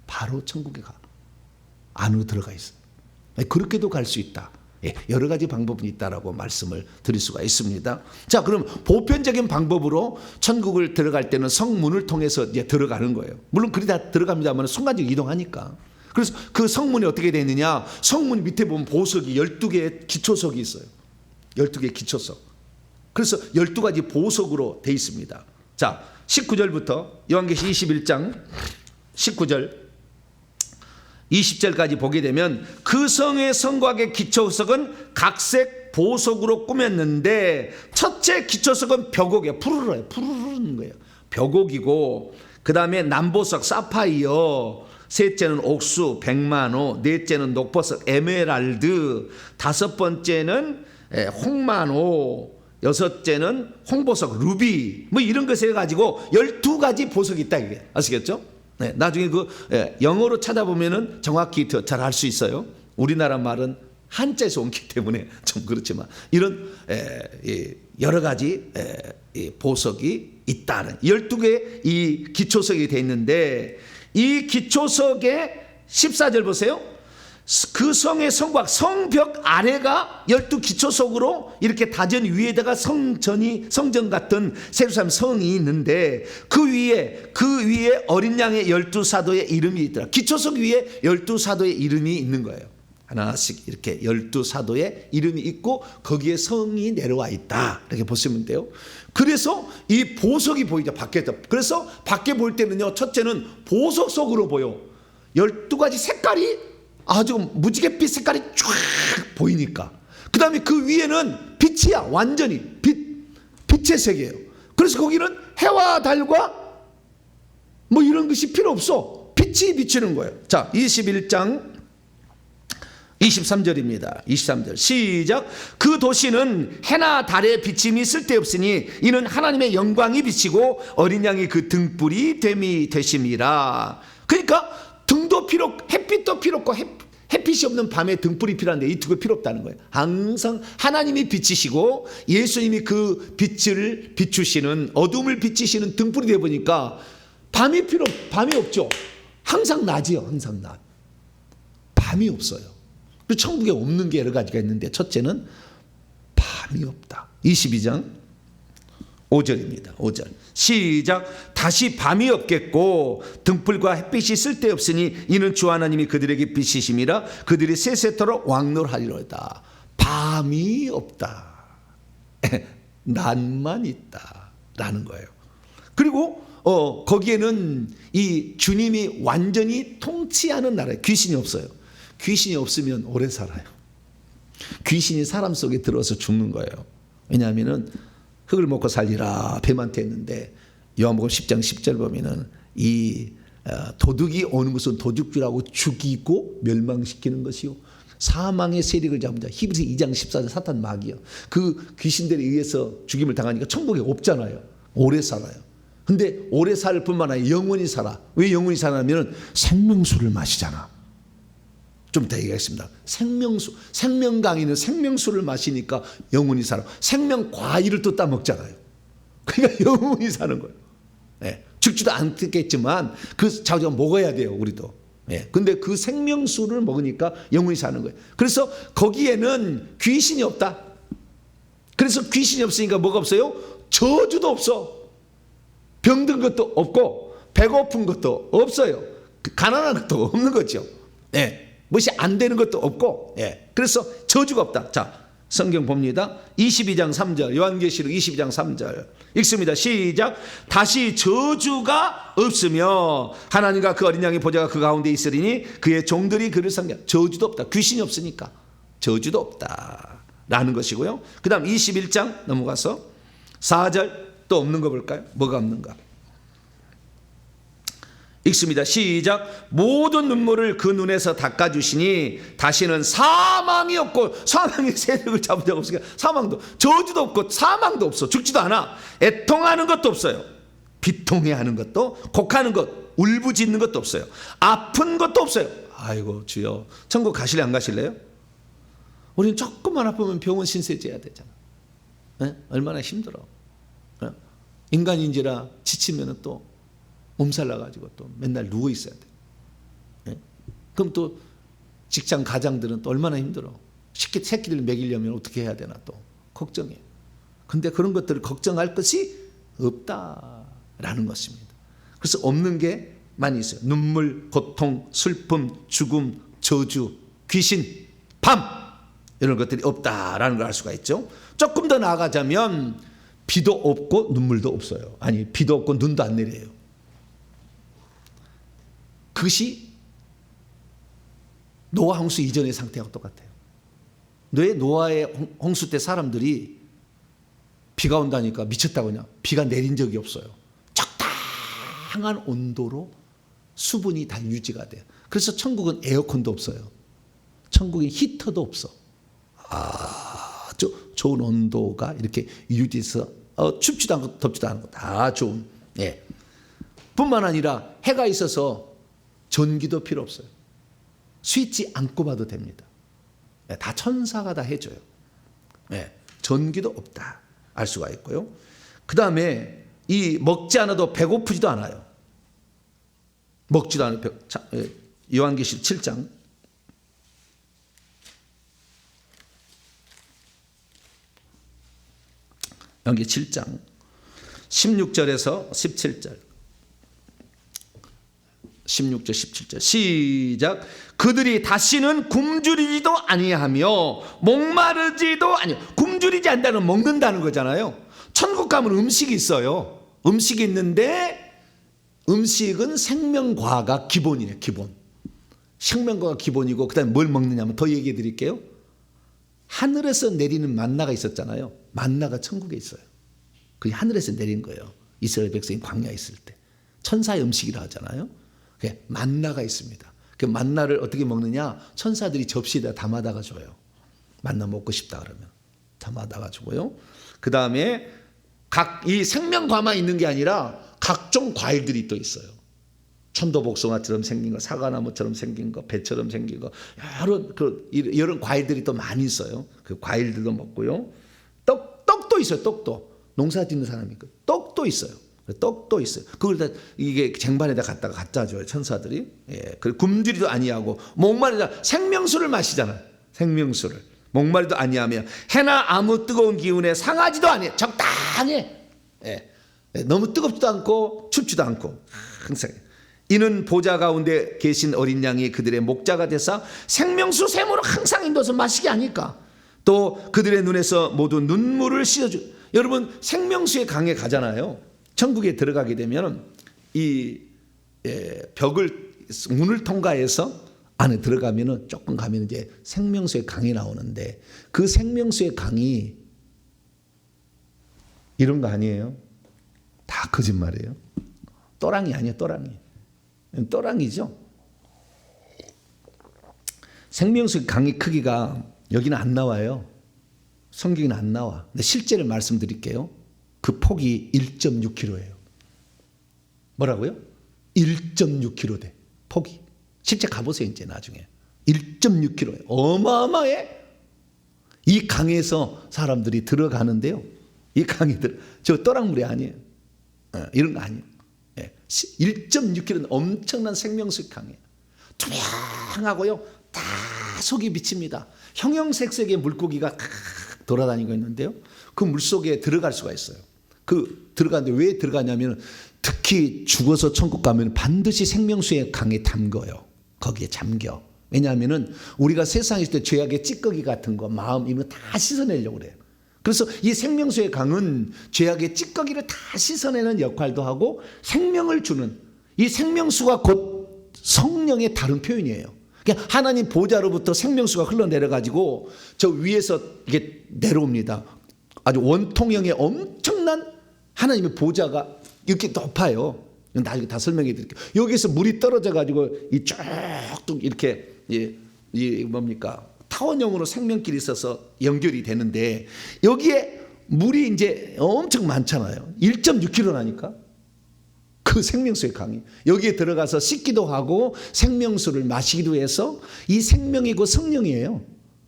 바로 천국에 안으로 들어가 있어요. 그렇게도 갈 수 있다. 여러 가지 방법이 있다라고 말씀을 드릴 수가 있습니다. 자, 그럼 보편적인 방법으로 천국을 들어갈 때는 성문을 통해서 이제 들어가는 거예요. 물론 그리 다 들어갑니다만 순간적으로 이동하니까. 그래서 그 성문이 어떻게 되어 있느냐? 성문 밑에 보면 보석이 12개의 기초석이 있어요. 12개의 기초석. 그래서 12가지 보석으로 되어 있습니다. 자, 19절부터 요한계시 21장 19절 20절까지 보게 되면 그 성의 성곽의 기초석은 각색 보석으로 꾸몄는데 첫째 기초석은 벽옥이에요. 푸르르해요. 푸르르는 거예요. 벽옥이고 그 다음에 남보석 사파이어, 셋째는 옥수 백만호, 넷째는 녹보석 에메랄드, 다섯 번째는 홍만호, 여섯째는 홍보석 루비, 뭐 이런 것을 해가지고 12가지 보석이 있다, 이게 아시겠죠? 네, 나중에 그 영어로 찾아보면은 정확히 더 잘 알 수 있어요. 우리나라 말은 한자에서 옮기 때문에 좀 그렇지만 이런 여러 가지 보석이 있다는 12개의 이 기초석이 되어 있는데 이 기초석의 14절 보세요. 그 성의 성곽 성벽 아래가 12기초석으로 이렇게 다전 위에다가 성전 같은 예루살렘 성이 있는데 그 위에 어린 양의 12사도의 이름이 있더라. 기초석 위에 12사도의 이름이 있는 거예요. 하나씩 이렇게 12사도의 이름이 있고 거기에 성이 내려와 있다, 이렇게 보시면 돼요. 그래서 이 보석이 보이죠, 밖에서. 그래서 밖에 볼 때는요, 첫째는 보석 속으로 보여. 12가지 색깔이 아주 무지갯빛 색깔이 쫙 보이니까. 그 다음에 그 위에는 빛이야. 완전히 빛의 세계예요. 그래서 거기는 해와 달과 뭐 이런 것이 필요 없어. 빛이 비치는 거예요. 자, 21장 23절입니다. 23절 시작. 그 도시는 해나 달의 비침이 쓸데없으니 이는 하나님의 영광이 비치고 어린 양이 그 등불이 됨이 되심이라. 그러니까 등도 필요, 햇빛도 필요 없고 햇빛이 없는 밤에 등불이 필요한데 이 두 개 필요 없다는 거예요. 항상 하나님이 빛이시고 예수님이 그 빛을 비추시는, 어둠을 비추시는 등불이 되어 보니까 밤이 없죠. 항상 낮이요. 항상 낮. 밤이 없어요. 그리고 천국에 없는 게 여러 가지가 있는데 첫째는 밤이 없다. 22장 5절입니다. 5절 시작. 다시 밤이 없겠고 등불과 햇빛이 쓸데없으니 이는 주 하나님이 그들에게 빛이심이라 그들이 세세토록 왕노하리로다. 밤이 없다. 낮만 있다 라는 거예요. 그리고 거기에는 이 주님이 완전히 통치하는 나라에 귀신이 없어요. 귀신이 없으면 오래 살아요. 귀신이 사람 속에 들어서 죽는 거예요. 왜냐하면은 흙을 먹고 살리라 뱀한테 했는데 요한복음 10장 10절 보면은 이 도둑이 오는 것은 도둑질하고 죽이고 멸망시키는 것이요 사망의 세력을 잡은 자. 히브리서 2장 14절 사탄 마귀요. 그 귀신들에 의해서 죽임을 당하니까 천국에 없잖아요. 오래 살아요. 근데 오래 살 뿐만 아니라 영원히 살아. 왜 영원히 살아냐면 생명수를 마시잖아. 좀 더 얘기하겠습니다. 생명수, 생명강에는 생명수를 마시니까 영원히 살아. 생명 과일을 또 따먹잖아요. 그러니까 영원히 사는 거예요. 예, 죽지도 않겠지만 그 자주가 먹어야 돼요, 우리도. 예, 근데 그 생명수를 먹으니까 영원히 사는 거예요. 그래서 거기에는 귀신이 없다. 그래서 귀신이 없으니까 뭐가 없어요? 저주도 없어. 병든 것도 없고 배고픈 것도 없어요. 가난한 것도 없는 거죠. 예. 무엇이 안 되는 것도 없고, 예. 그래서 저주가 없다. 자, 성경 봅니다. 22장 3절, 요한계시록 22장 3절 읽습니다. 시작. 다시 저주가 없으며 하나님과 그 어린 양의 보좌가 그 가운데 있으리니 그의 종들이 그를 섬겨. 저주도 없다. 귀신이 없으니까 저주도 없다 라는 것이고요. 그 다음 21장 넘어가서 4절 또 없는 거 볼까요? 뭐가 없는가? 읽습니다. 시작. 모든 눈물을 그 눈에서 닦아주시니 다시는 사망이 없고, 사망의 세력을 잡은 적 없으니까 사망도, 저주도 없고 사망도 없어. 죽지도 않아. 애통하는 것도 없어요. 비통해하는 것도, 곡하는 것, 울부짖는 것도 없어요. 아픈 것도 없어요. 아이고 주여, 천국 가실래 안 가실래요? 우리는 조금만 아프면 병원 신세져야 되잖아. 네? 얼마나 힘들어. 네? 인간인지라 지치면 또 몸살 나가지고 또 맨날 누워 있어야 돼. 예? 그럼 또 직장 가장들은 또 얼마나 힘들어. 쉽게 새끼들 먹이려면 어떻게 해야 되나 또 걱정해. 근데 그런 것들을 걱정할 것이 없다라는 것입니다. 그래서 없는 게 많이 있어요. 눈물, 고통, 슬픔, 죽음, 저주, 귀신, 밤 이런 것들이 없다라는 걸 알 수가 있죠. 조금 더 나아가자면 비도 없고 눈물도 없어요. 아니, 비도 없고 눈도 안 내려요. 그것이 노아 홍수 이전의 상태하고 똑같아요. 노아의 홍수 때 사람들이 비가 온다니까 미쳤다고 그냥 비가 내린 적이 없어요. 적당한 온도로 수분이 다 유지가 돼요. 그래서 천국은 에어컨도 없어요. 천국엔 히터도 없어. 아주 좋은 온도가 이렇게 유지해서 춥지도 않고 덥지도 않고 다 좋은. 예. 뿐만 아니라 해가 있어서 전기도 필요 없어요. 스위치 안 꼽아도 됩니다. 다 천사가 다 해줘요. 전기도 없다 알 수가 있고요. 그 다음에 이 먹지 않아도 배고프지도 않아요. 먹지도 않아요. 요한계시록 7장 여기 7장 16절에서 17절 16절 17절 시작. 그들이 다시는 굶주리지도 아니하며 목마르지도 아니요. 굶주리지 않는다는 먹는다는 거잖아요. 천국 가면 음식이 있어요. 음식이 있는데 음식은 생명과가 기본이에요. 기본. 생명과가 기본이고 그 다음에 뭘 먹느냐면 더 얘기해 드릴게요. 하늘에서 내리는 만나가 있었잖아요. 만나가 천국에 있어요. 그게 하늘에서 내린 거예요. 이스라엘 백성이 광야에 있을 때. 천사의 음식이라 하잖아요. 만나가 있습니다. 그 만나를 어떻게 먹느냐? 천사들이 접시에다 담아다가 줘요. 만나 먹고 싶다 그러면 담아다가 주고요. 그 다음에 각 이 생명과만 있는 게 아니라 각종 과일들이 또 있어요. 천도복숭아처럼 생긴 거, 사과나무처럼 생긴 거, 배처럼 생긴 거, 이런 과일들이 또 많이 있어요. 그 과일들도 먹고요. 떡도 있어요. 떡도 농사 짓는 사람이 떡도 있어요. 떡도 있어요. 그걸 다 이게 쟁반에다 갖다 줘요. 천사들이. 예. 그리고 굶주리도 아니하고 목마르다 생명수를 마시잖아. 생명수를 목마르도 아니하며 해나 아무 뜨거운 기운에 상하지도 아니해. 적당해. 예. 너무 뜨겁지도 않고 춥지도 않고 항상. 이는 보좌 가운데 계신 어린 양이 그들의 목자가 되사 생명수 샘으로 항상 인도해서 마시게 하니까 또 그들의 눈에서 모두 눈물을 씻어주. 여러분 생명수의 강에 가잖아요. 천국에 들어가게 되면 이 벽을 문을 통과해서 안에 들어가면은 조금 가면 이제 생명수의 강이 나오는데 그 생명수의 강이 이런 거 아니에요. 다 거짓말이에요. 또랑이 아니에요. 또랑이죠. 생명수의 강의 크기가 여기는 안 나와요. 성경에는 안 나와. 근데 실제를 말씀드릴게요. 그 폭이 1.6km예요. 뭐라고요? 1.6km 돼. 폭이. 실제 가보세요. 이제 나중에. 1.6km예요. 어마어마해. 이 강에서 사람들이 들어가는데요. 이 강이들 저 또랑물이 아니에요. 이런 거 아니에요. 1.6km는 엄청난 생명수의 강이에요. 투명하고요. 다 속이 비칩니다. 형형색색의 물고기가 돌아다니고 있는데요. 그 물속에 들어갈 수가 있어요. 들어가는데 왜 들어가냐면 특히 죽어서 천국 가면 반드시 생명수의 강에 담궈요. 거기에 잠겨. 왜냐하면은 우리가 세상에 있을 때 죄악의 찌꺼기 같은 거, 마음 이런 거 다 씻어내려고 그래요. 그래서 이 생명수의 강은 죄악의 찌꺼기를 다 씻어내는 역할도 하고 생명을 주는, 이 생명수가 곧 성령의 다른 표현이에요. 그러니까 하나님 보좌로부터 생명수가 흘러내려가지고 저 위에서 이게 내려옵니다. 아주 원통형의 엄청난 하나님의 보좌가 이렇게 높아요. 나중에 다 설명해 드릴게요. 여기서 물이 떨어져 가지고 이 쭉쭉 이렇게 이 뭡니까 타원형으로 생명길이 있어서 연결이 되는데 여기에 물이 이제 엄청 많잖아요. 1.6km라니까. 그 생명수의 강이 여기에 들어가서 씻기도 하고 생명수를 마시기도 해서 이 생명이 곧 성령이에요.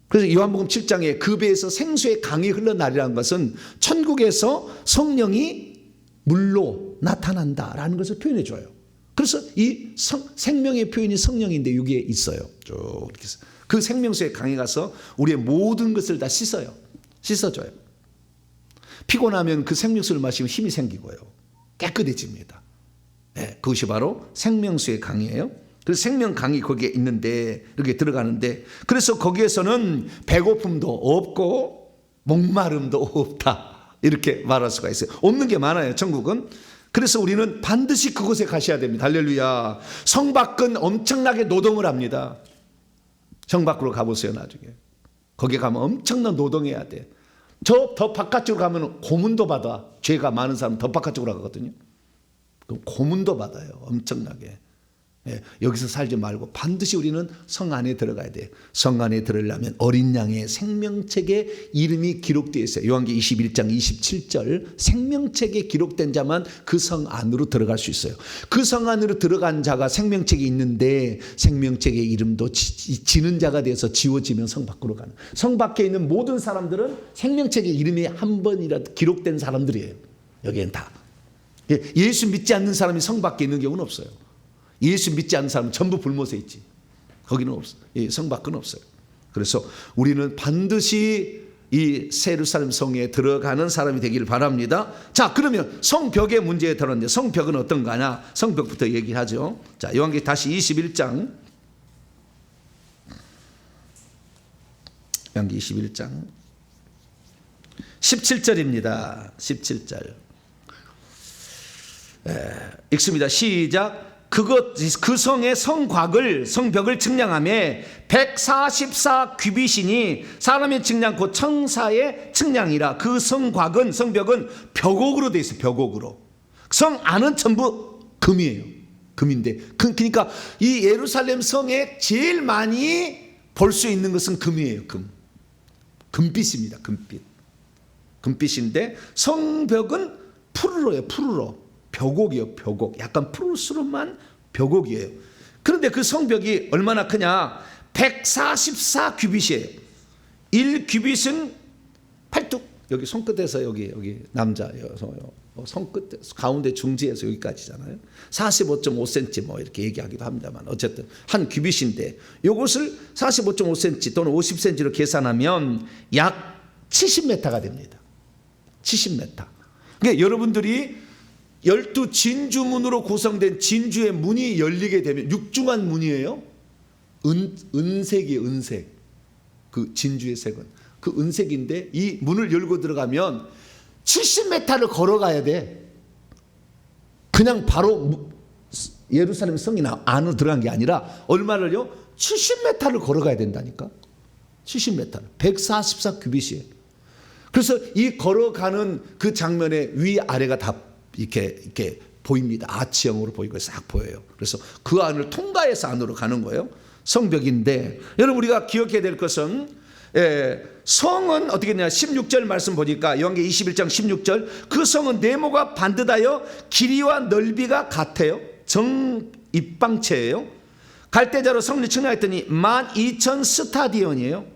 그래서 요한복음 7장에 그 배에서 생수의 강이 흘러나리라는 것은 천국에서 성령이 물로 나타난다라는 것을 표현해 줘요. 그래서 이 생명의 표현이 성령인데 여기에 있어요. 쭉 이렇게 그 생명수의 강에 가서 우리의 모든 것을 다 씻어줘요. 피곤하면 그 생명수를 마시면 힘이 생기고요. 깨끗해집니다. 네, 그것이 바로 생명수의 강이에요. 그래서 생명 강이 거기에 있는데 이렇게 들어가는데 그래서 거기에서는 배고픔도 없고 목마름도 없다. 이렇게 말할 수가 있어요. 없는 게 많아요. 천국은. 그래서 우리는 반드시 그곳에 가셔야 됩니다. 할렐루야. 성 밖은 엄청나게 노동을 합니다. 성 밖으로 가보세요. 나중에. 거기 가면 엄청난 노동해야 돼. 저 더 바깥쪽으로 가면 고문도 받아. 죄가 많은 사람은 더 바깥쪽으로 가거든요. 그럼 고문도 받아요. 엄청나게. 여기서 살지 말고 반드시 우리는 성 안에 들어가야 돼요. 성 안에 들어가려면 어린 양의 생명책에 이름이 기록되어 있어요. 요한계시록 21장 27절 생명책에 기록된 자만 그 성 안으로 들어갈 수 있어요. 그 성 안으로 들어간 자가 생명책에 있는데 생명책의 이름도 지는 자가 되어서 지워지면 성 밖으로 가는. 성 밖에 있는 모든 사람들은 생명책의 이름이 한 번이라도 기록된 사람들이에요. 여기엔 다. 예수 믿지 않는 사람이 성 밖에 있는 경우는 없어요. 예수 믿지 않는 사람은 전부 불못에 있지. 거기는 없어요. 성 밖은 없어요. 그래서 우리는 반드시 이 예루살렘 성에 들어가는 사람이 되기를 바랍니다. 자, 그러면 성벽의 문제에 들었는데 성벽은 어떤 거냐? 성벽부터 얘기하죠. 자, 요한계시록 다시 21장. 요한계시록 21장 17절입니다. 17절. 읽습니다. 시작. 그 성의 성벽을 측량하며 144 규빗이니 사람의 측량 곧 청사의 측량이라. 그 성벽은 벽옥으로 되어 있어요. 벽옥으로. 성 안은 전부 금이에요. 금인데 그러니까 이 예루살렘 성에 제일 많이 볼 수 있는 것은 금이에요. 금빛입니다. 금빛인데 성벽은 푸르로예요. 푸르로. 벽옥이요. 벽옥. 약간 푸르스름한 벽옥이에요. 그런데 그 성벽이 얼마나 크냐? 144 규빗이에요. 1 규빗은 팔뚝. 여기 손끝에서 여기 남자 손끝 가운데 중지에서 여기까지잖아요. 45.5cm 뭐 이렇게 얘기하기도 합니다만 어쨌든 한 규빗인데 이것을 45.5cm 또는 50cm로 계산하면 약 70m가 됩니다. 70m. 그러니까 여러분들이 12진주문으로 구성된 진주의 문이 열리게 되면 육중한 문이에요. 은색이에요. 은색. 그 진주의 색은. 그 은색인데 이 문을 열고 들어가면 70m를 걸어가야 돼. 그냥 바로 예루살렘 성이 안으로 들어간 게 아니라 얼마를요? 70m를 걸어가야 된다니까. 70m. 144 규빗이에요. 그래서 이 걸어가는 그 장면에 위아래가 다 이렇게 보입니다. 아치형으로 보이고 싹 보여요. 그래서 그 안을 통과해서 안으로 가는 거예요. 성벽인데, 여러분 우리가 기억해야 될 것은 성은 어떻게 했냐, 16절 말씀 보니까 요한계시록 21장 16절, 그 성은 네모가 반듯하여 길이와 넓이가 같아요. 정입방체예요. 갈대자로 성을 측량했더니 12,000 스타디온이에요.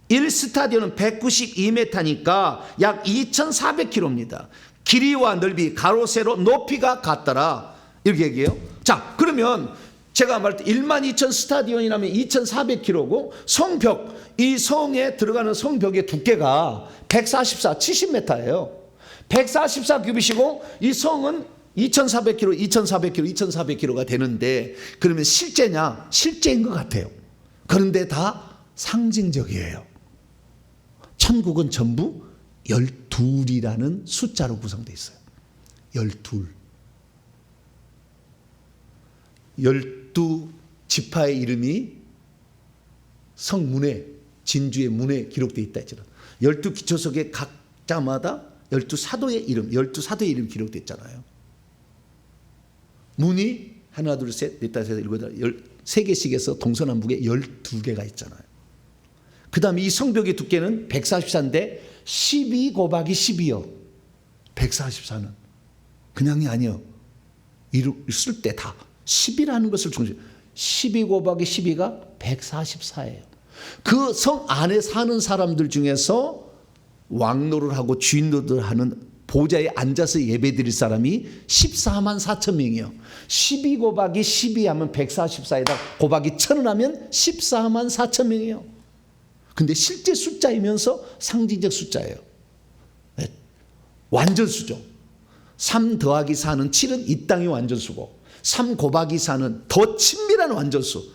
1스타디온은 192m니까 약 2,400km입니다. 길이와 넓이, 가로 세로 높이가 같더라, 이렇게 얘기해요. 자, 그러면 제가 말할 때 12,000 스타디온이라면 2,400km고, 성벽, 이 성에 들어가는 성벽의 두께가 144, 70m예요. 144 규빗이고 이 성은 2,400km, 2,400km, 2,400km가 되는데, 그러면 실제냐? 실제인 것 같아요. 그런데 다 상징적이에요. 천국은 전부 12이라는 숫자로 구성되어 있어요. 12. 12지파의 이름이 성문에, 진주의 문에 기록되어 있다 했잖아요. 12기초석의 각자마다 12사도의 이름, 12사도의 이름이 기록되어 있잖아요. 문이 하나, 둘, 셋, 넷, 다섯, 여섯, 일곱, 여덟, 13개씩 해서 동서남북에 12개가 있잖아요. 그 다음에 이 성벽의 두께는 144인데 12 곱하기 10이요. 144는 그냥이 아니요. 쓸 때 다 10이라는 것을 중심. 12 곱하기 12가 144예요. 그 성 안에 사는 사람들 중에서 왕노를 하고 주인노를 하는 보좌에 앉아서 예배 드릴 사람이 14만 4천 명이요. 12 곱하기 12 하면 144에다 곱하기 1000을 하면 14만 4천 명이요. 근데 실제 숫자이면서 상징적 숫자예요. 완전수죠. 3 더하기 4는 7은 이 땅의 완전수고, 3 곱하기 4는 더 친밀한 완전수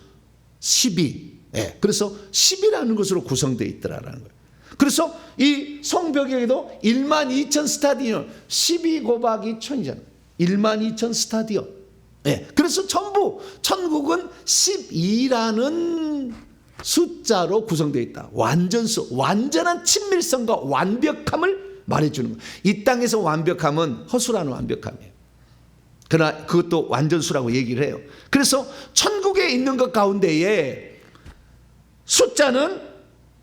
12. 그래서 10이라는 것으로 구성되어 있더라라는 거예요. 그래서 이 성벽에도 12,000 스타디온, 12 곱하기 1000이잖아요. 12,000 스타디온. 그래서 전부 천국은 12라는 숫자로 구성되어 있다. 완전수, 완전한 친밀성과 완벽함을 말해주는 거예요. 이 땅에서 완벽함은 허술한 완벽함이에요. 그러나 그것도 완전수라고 얘기를 해요. 그래서 천국에 있는 것 가운데에 숫자는,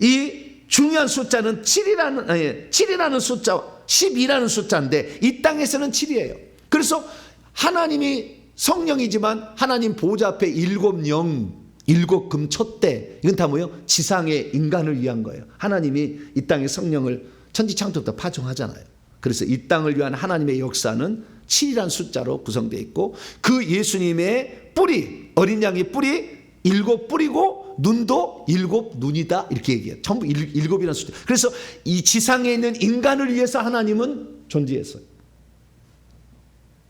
이 중요한 숫자는 7이라는 숫자, 12라는 숫자인데 이 땅에서는 7이에요. 그래서 하나님이 성령이지만 하나님 보좌 앞에 7 영, 7 금 촛대, 이건 다 뭐예요? 지상의 인간을 위한 거예요. 하나님이 이 땅에 성령을 천지창조부터 파송하잖아요. 그래서 이 땅을 위한 하나님의 역사는 7이라는 숫자로 구성되어 있고, 그 예수님의 뿌리, 어린 양의 뿌리 7 뿌리고 눈도 7 눈이다, 이렇게 얘기해요. 전부 7이라는 숫자. 그래서 이 지상에 있는 인간을 위해서 하나님은 존재했어요.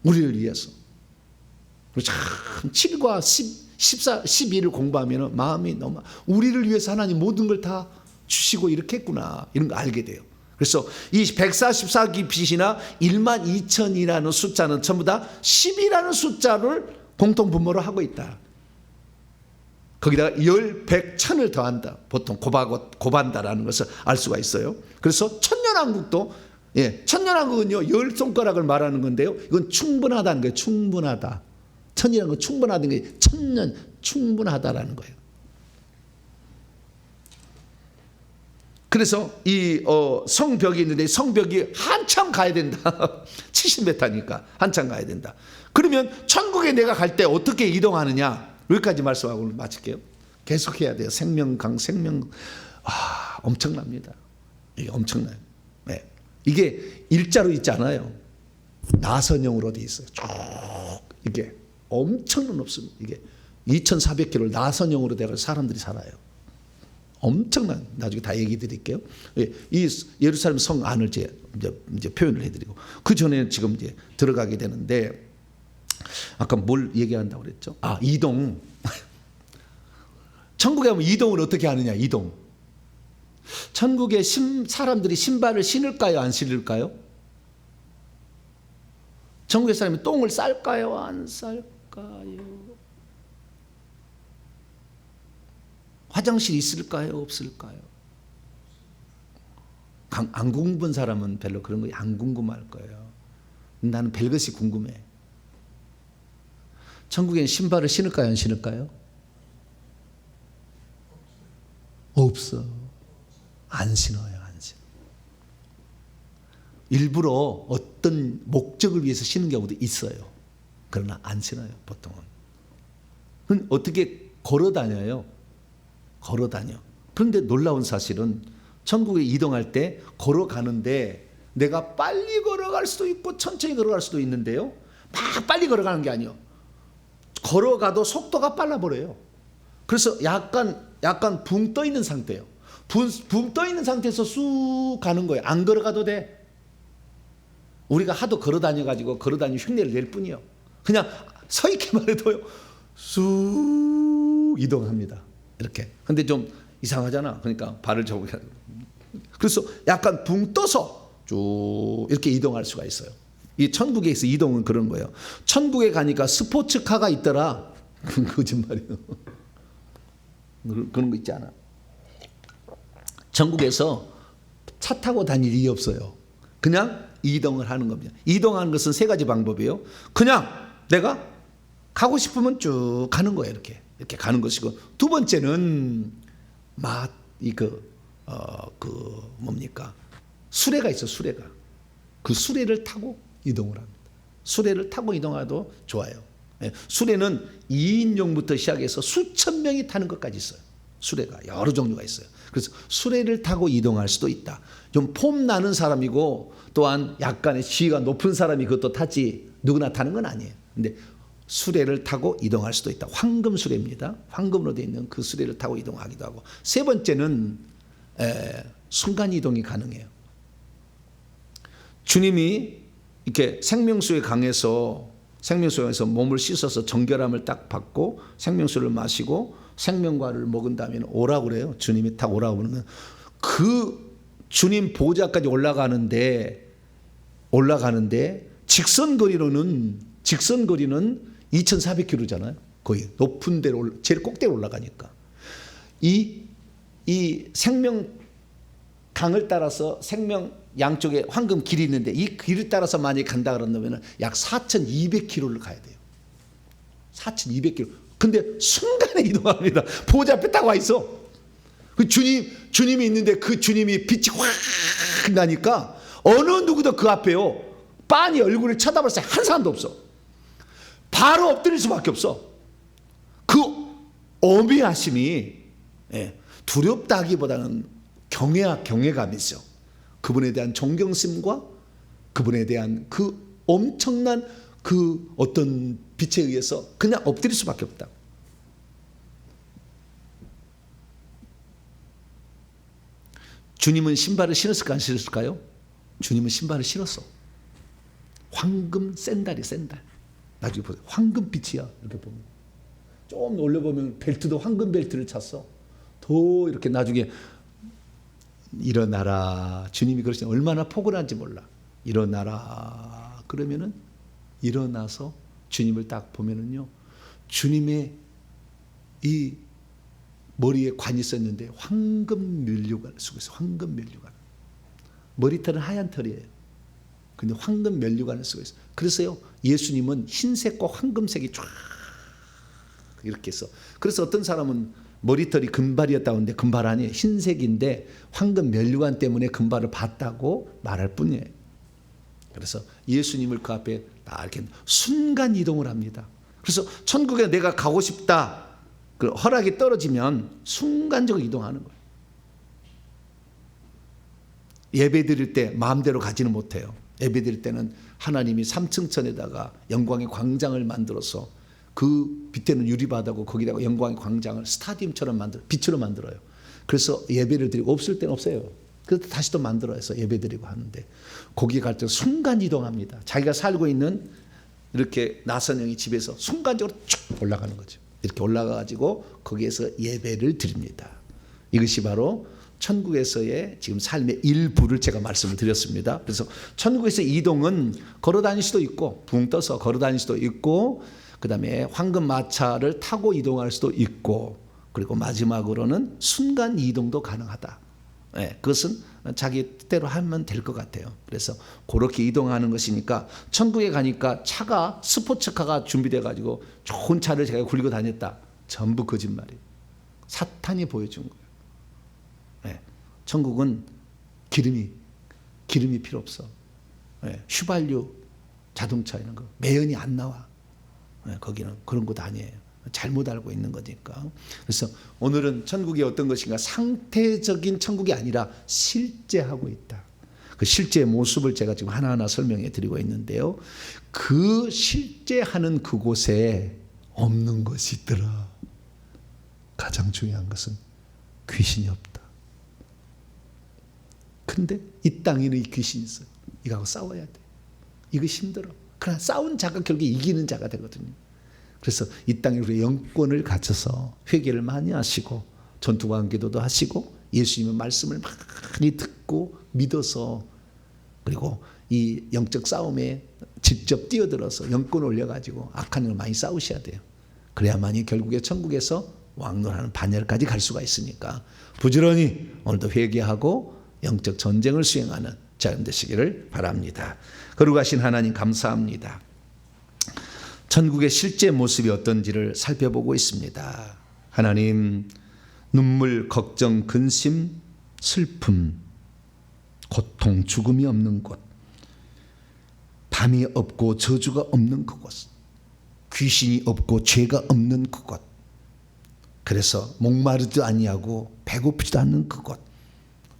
우리를 위해서. 참 7과 14, 12를 공부하면 마음이 너무, 우리를 위해서 하나님 모든 걸 다 주시고 이렇게 했구나, 이런 거 알게 돼요. 그래서 이 144기 빛이나 12,000이라는 숫자는 전부 다 10이라는 숫자를 공통분모로 하고 있다. 거기다가 10, 100, 1000을 더한다. 보통 곱한다라는 것을 알 수가 있어요. 그래서 천년왕국도, 천년왕국은요 10손가락을 말하는 건데요, 이건 충분하다는 거예요. 충분하다. 천이라는 건 충분하다는 게, 천년 충분하다라는 거예요. 그래서 이 성벽이 있는데, 성벽이 한참 가야 된다. 70m니까 한참 가야 된다. 그러면 천국에 내가 갈 때 어떻게 이동하느냐, 여기까지 말씀하고 마칠게요. 계속해야 돼요. 생명강, 엄청납니다. 이게 엄청나요. 이게 일자로 있지 않아요. 나선형으로 돼 있어요. 쭉 이게 엄청난 없습니다. 이게 2,400km를 나선형으로 돼서 사람들이 살아요. 엄청난, 나중에 다 얘기 드릴게요. 이 예루살렘 성 안을 이제 표현을 해드리고, 그 전에 지금 이제 들어가게 되는데, 아까 뭘 얘기한다고 그랬죠? 이동. 천국에 가면 이동을 어떻게 하느냐, 이동. 천국에 사람들이 신발을 신을까요, 안 신을까요? 천국의 사람이 똥을 쌀까요, 안 쌀까요? 화장실이 있을까요, 없을까요? 안 궁금한 사람은 별로 그런 거 안 궁금할 거예요. 나는 별것이 궁금해. 천국엔 신발을 신을까요, 안 신을까요? 없어. 안 신어요, 안 신어. 일부러 어떤 목적을 위해서 신는 경우도 있어요. 그러나 안 신어요, 보통은. 그럼 어떻게 걸어 다녀요? 걸어 다녀. 그런데 놀라운 사실은 천국에 이동할 때 걸어가는데 내가 빨리 걸어갈 수도 있고 천천히 걸어갈 수도 있는데요. 막 빨리 걸어가는 게 아니에요. 걸어가도 속도가 빨라버려요. 그래서 약간 붕 떠 있는 상태예요. 붕 떠 있는 상태에서 쑥 가는 거예요. 안 걸어가도 돼. 우리가 하도 걸어 다녀가지고 걸어 다니는 흉내를 낼 뿐이요. 그냥 서 있기만 해도요. 쑥 이동합니다. 이렇게. 근데 좀 이상하잖아. 그러니까 발을 저기. 그래서 약간 붕 떠서 쭉 이렇게 이동할 수가 있어요. 이 천국에서 이동은 그런 거예요. 천국에 가니까 스포츠카가 있더라. 그건 거짓말이에요. 그런 거 있지 않아. 천국에서 차 타고 다닐 일이 없어요. 그냥 이동을 하는 겁니다. 이동하는 것은 세 가지 방법이에요. 그냥 내가 가고 싶으면 쭉 가는 거예요. 이렇게 가는 것이고, 두 번째는 뭡니까? 수레가 있어, 수레가. 그 수레를 타고 이동을 합니다. 수레를 타고 이동해도 좋아요. 수레는 2인용부터 시작해서 수천 명이 타는 것까지 있어요. 수레가 여러 종류가 있어요. 그래서 수레를 타고 이동할 수도 있다. 좀 폼 나는 사람이고 또한 약간의 지위가 높은 사람이 그것도 타지 누구나 타는 건 아니에요. 근데 수레를 타고 이동할 수도 있다. 황금 수레입니다. 황금으로 되어 있는 그 수레를 타고 이동하기도 하고. 세 번째는 순간 이동이 가능해요. 주님이 이렇게 생명수의 강에서 몸을 씻어서 정결함을 딱 받고 생명수를 마시고 생명과를 먹은 다음에 오라고 그래요. 주님이 딱 오라고 그러면 그 주님 보좌까지 올라가는데 직선거리는 2,400km잖아요. 거의 높은 데로 제일 꼭대기로 올라가니까 이 생명 강을 따라서 생명 양쪽에 황금 길이 있는데 이 길을 따라서 만약에 간다 그런다면 약 4,200km를 가야 돼요. 4,200km. 근데 순간에 이동합니다. 보좌 앞에 딱 와 있어. 그 주님이 있는데 그 주님이 빛이 확 나니까 어느 누구도 그 앞에요. 빤히 얼굴을 쳐다볼 수 한 사람도 없어. 바로 엎드릴 수밖에 없어. 그 어미하심이 두렵다 하기보다는 경외감이 있어. 그분에 대한 존경심과 그분에 대한 그 엄청난 그 어떤 빛에 의해서 그냥 엎드릴 수밖에 없다. 주님은 신발을 신었을까 안 신었을까요? 주님은 신발을 신었어. 황금 샌들. 나중에 보세요. 황금빛이야. 이렇게 보면. 좀 올려보면 벨트도 황금 벨트를 찼어. 더 이렇게 나중에 일어나라. 주님이 그러시면 얼마나 포근한지 몰라. 일어나라. 그러면은 일어나서 주님을 딱 보면은요. 주님의 이 머리에 관이 있었는데 황금 면류관을 쓰고 있어요. 황금 면류관. 머리털은 하얀 털이에요. 근데 황금 면류관을 쓰고 있어요. 그래서요. 예수님은 흰색과 황금색이 쫙 이렇게 있어. 그래서 어떤 사람은 머리털이 금발이었다고 하는데 금발 아니에요. 흰색인데 황금 면류관 때문에 금발을 봤다고 말할 뿐이에요. 그래서 예수님을 그 앞에 다 이렇게 순간 이동을 합니다. 그래서 천국에 내가 가고 싶다. 그 허락이 떨어지면 순간적으로 이동하는 거예요. 예배 드릴 때 마음대로 가지는 못해요. 예배 드릴 때는 하나님이 3층천에다가 영광의 광장을 만들어서 그 밑에는 유리바다고 거기다가 영광의 광장을 스타디움처럼 빛으로 만들어요. 그래서 예배를 드리고 없을 때는 없어요. 그래서 다시 또 만들어서 예배 드리고 하는데 거기 갈 때 순간 이동합니다. 자기가 살고 있는 이렇게 나선형이 집에서 순간적으로 쭉 올라가는 거죠. 이렇게 올라가가지고 거기에서 예배를 드립니다. 이것이 바로 천국에서의 지금 삶의 일부를 제가 말씀을 드렸습니다. 그래서 천국에서 이동은 걸어 다닐 수도 있고 붕 떠서 걸어 다닐 수도 있고 그 다음에 황금 마차를 타고 이동할 수도 있고 그리고 마지막으로는 순간 이동도 가능하다. 그것은 자기 뜻대로 하면 될 것 같아요. 그래서 그렇게 이동하는 것이니까 천국에 가니까 차가 스포츠카가 준비돼 가지고 좋은 차를 제가 굴리고 다녔다. 전부 거짓말이에요. 사탄이 보여준 거예요. 예. 천국은 기름이 필요 없어. 예. 휘발유 자동차 이런 거 매연이 안 나와. 예. 거기는 그런 곳 아니에요. 잘못 알고 있는 거니까. 그래서 오늘은 천국이 어떤 것인가, 상태적인 천국이 아니라 실제하고 있다. 그 실제의 모습을 제가 지금 하나하나 설명해 드리고 있는데요. 그 실제하는 그곳에 없는 것이 있더라. 가장 중요한 것은 귀신이 없다. 근데 이 땅에는 이 귀신이 있어요. 이거하고 싸워야 돼. 이거 힘들어. 그러나 싸운 자가 결국 이기는 자가 되거든요. 그래서 이 땅에 우리 영권을 갖춰서 회개를 많이 하시고 전투관 기도도 하시고 예수님의 말씀을 많이 듣고 믿어서, 그리고 이 영적 싸움에 직접 뛰어들어서 영권 올려가지고 악한 일을 많이 싸우셔야 돼요. 그래야만이 결국에 천국에서 왕노라는 반열까지 갈 수가 있으니까 부지런히 오늘도 회개하고 영적 전쟁을 수행하는 자연 되시기를 바랍니다. 거룩하신 하나님 감사합니다. 천국의 실제 모습이 어떤지를 살펴보고 있습니다. 하나님, 눈물, 걱정, 근심, 슬픔, 고통, 죽음이 없는 곳, 밤이 없고 저주가 없는 그곳, 귀신이 없고 죄가 없는 그곳, 그래서 목마르지도 아니하고 배고프지도 않는 그곳,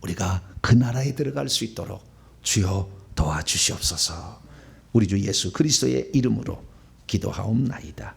우리가 그 나라에 들어갈 수 있도록 주여 도와주시옵소서. 우리 주 예수 그리스도의 이름으로 기도하옵나이다.